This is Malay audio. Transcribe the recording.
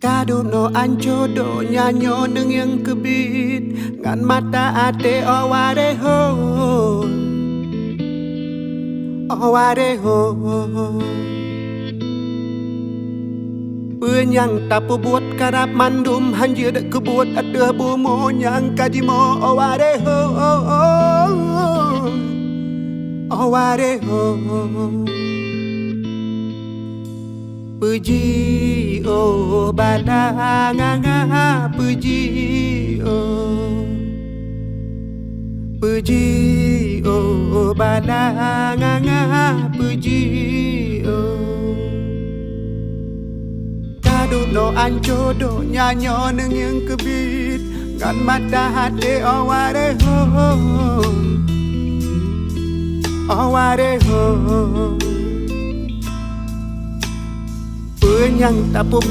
Kadu no ancodo nyanyo neng yang kebit ngan mata ate oware ho Penyang tapu buat karap mandum hanjir kebuat ada bumo nyang kadimo oware ho Puji oh badanganga puji oh badanganga puji Kadu no ancodo nyanyo neng yang kebit ngan mata hati oware ho Penyang tapu